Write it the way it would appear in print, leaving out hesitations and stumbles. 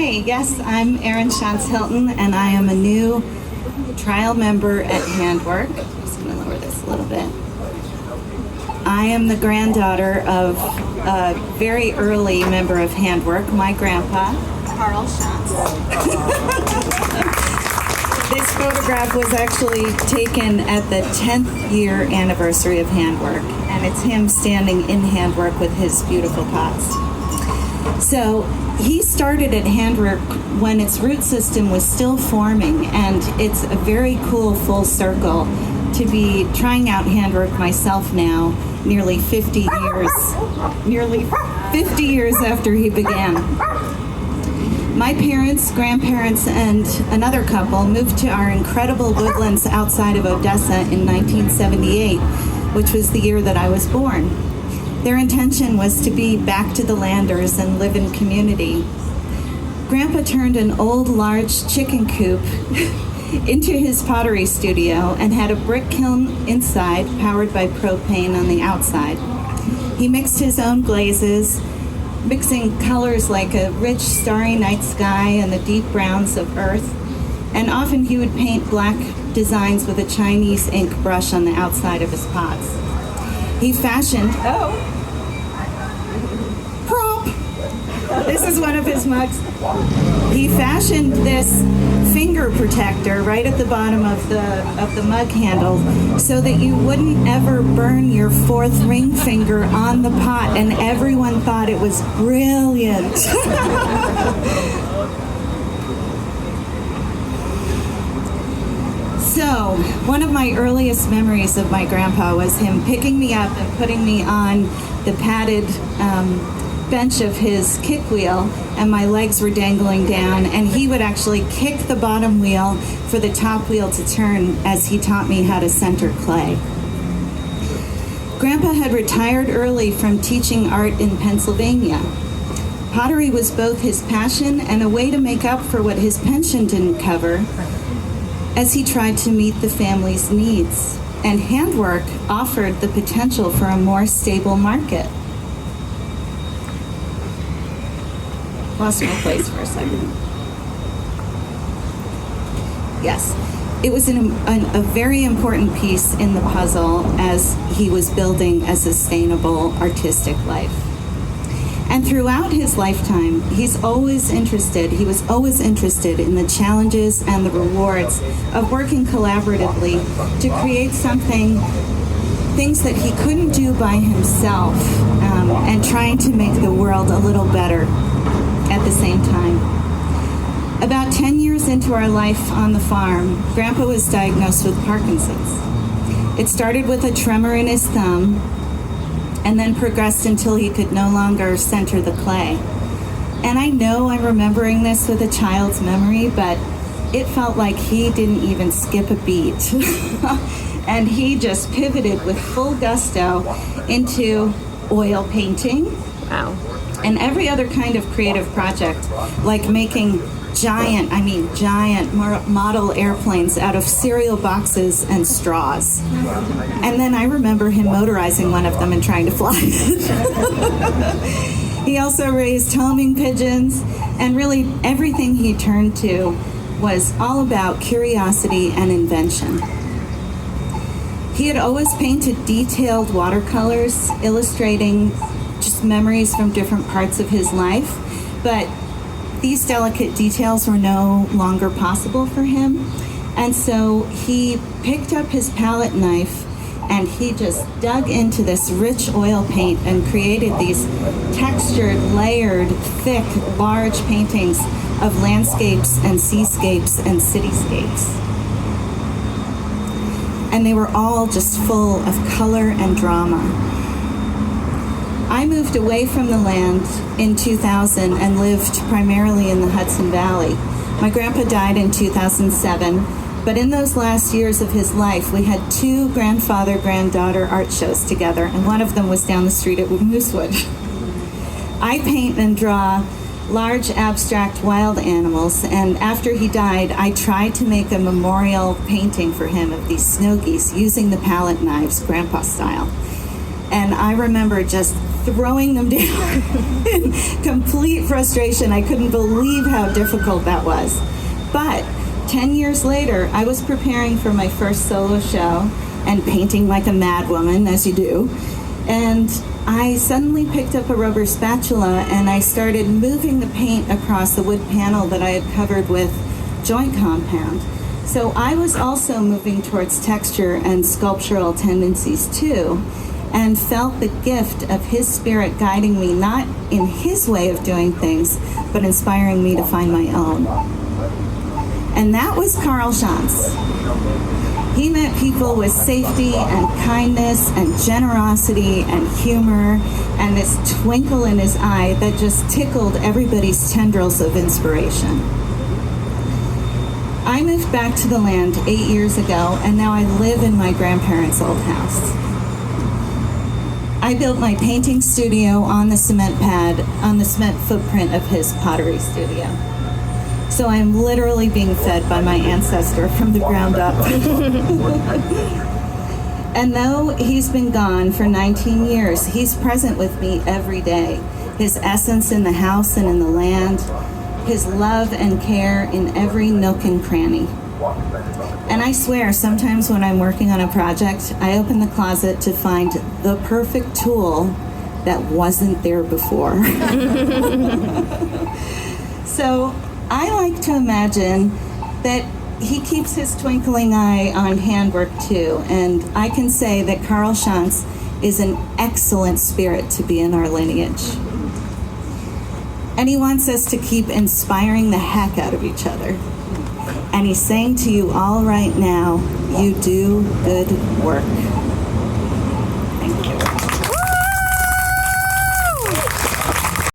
Hi, yes, I'm Erin Schantz-Hilton, and I am a new trial member at Handwork. I'm just going to lower this a little bit. I am the granddaughter of a very early member of Handwork, my grandpa, Karl Schantz. This photograph was actually taken at the 10th year anniversary of Handwork, and it's him standing in Handwork with his beautiful pots. So he started at Handwork when its root system was still forming, and it's a very cool full circle to be trying out Handwork myself now, nearly 50 years after he began. My parents, grandparents, and another couple moved to our incredible woodlands outside of Odessa in 1978, which was the year that I was born. Their intention was to be back to the landers and live in community. Grandpa turned an old, large chicken coop into his pottery studio and had a brick kiln inside, powered by propane on the outside. He mixed his own glazes, mixing colors like a rich, starry night sky and the deep browns of earth, and often he would paint black designs with a Chinese ink brush on the outside of his pots. He fashioned, this is one of his mugs. He fashioned this finger protector right at the bottom of the mug handle so that you wouldn't ever burn your fourth ring finger on the pot, and everyone thought it was brilliant. So, one of my earliest memories of my grandpa was him picking me up and putting me on the padded bench of his kick wheel, and my legs were dangling down, and he would actually kick the bottom wheel for the top wheel to turn as he taught me how to center clay. Grandpa had retired early from teaching art in Pennsylvania. Pottery was both his passion and a way to make up for what his pension didn't cover as he tried to meet the family's needs, and Handwork offered the potential for a more stable market. Lost my place for a second. Yes, it was a very important piece in the puzzle as he was building a sustainable artistic life. And throughout his lifetime, he was always interested in the challenges and the rewards of working collaboratively to create things that he couldn't do by himself, and trying to make the world a little better at the same time. About 10 years into our life on the farm, Grandpa was diagnosed with Parkinson's. It started with a tremor in his thumb and then progressed until he could no longer center the clay. And I know I'm remembering this with a child's memory, but it felt like he didn't even skip a beat. And he just pivoted with full gusto into oil painting. Wow. And every other kind of creative project, like making giant model airplanes out of cereal boxes and straws. And then I remember him motorizing one of them and trying to fly it. He also raised homing pigeons, and really everything he turned to was all about curiosity and invention. He had always painted detailed watercolors, illustrating just memories from different parts of his life, but these delicate details were no longer possible for him, and so he picked up his palette knife and he just dug into this rich oil paint and created these textured, layered, thick, large paintings of landscapes and seascapes and cityscapes. And they were all just full of color and drama. I moved away from the land in 2000 and lived primarily in the Hudson Valley. My grandpa died in 2007, but in those last years of his life, we had 2 grandfather-granddaughter art shows together, and one of them was down the street at Moosewood. I paint and draw large abstract wild animals, and after he died, I tried to make a memorial painting for him of these snow geese using the palette knives, grandpa style. And I remember just throwing them down in complete frustration. I couldn't believe how difficult that was. But 10 years later, I was preparing for my first solo show and painting like a madwoman, as you do. And I suddenly picked up a rubber spatula and I started moving the paint across the wood panel that I had covered with joint compound. So I was also moving towards texture and sculptural tendencies too, and felt the gift of his spirit guiding me, not in his way of doing things, but inspiring me to find my own. And that was Karl Schantz. He met people with safety and kindness and generosity and humor and this twinkle in his eye that just tickled everybody's tendrils of inspiration. I moved back to the land 8 years ago, and now I live in my grandparents' old house. I built my painting studio on the cement pad, on the cement footprint of his pottery studio. So I'm literally being fed by my ancestor from the ground up. And though he's been gone for 19 years, he's present with me every day. His essence in the house and in the land, his love and care in every nook and cranny. And I swear, sometimes when I'm working on a project, I open the closet to find the perfect tool that wasn't there before. So I like to imagine that he keeps his twinkling eye on handwork too, and I can say that Karl Schantz is an excellent spirit to be in our lineage. And he wants us to keep inspiring the heck out of each other. And he's saying to you all right now, you do good work.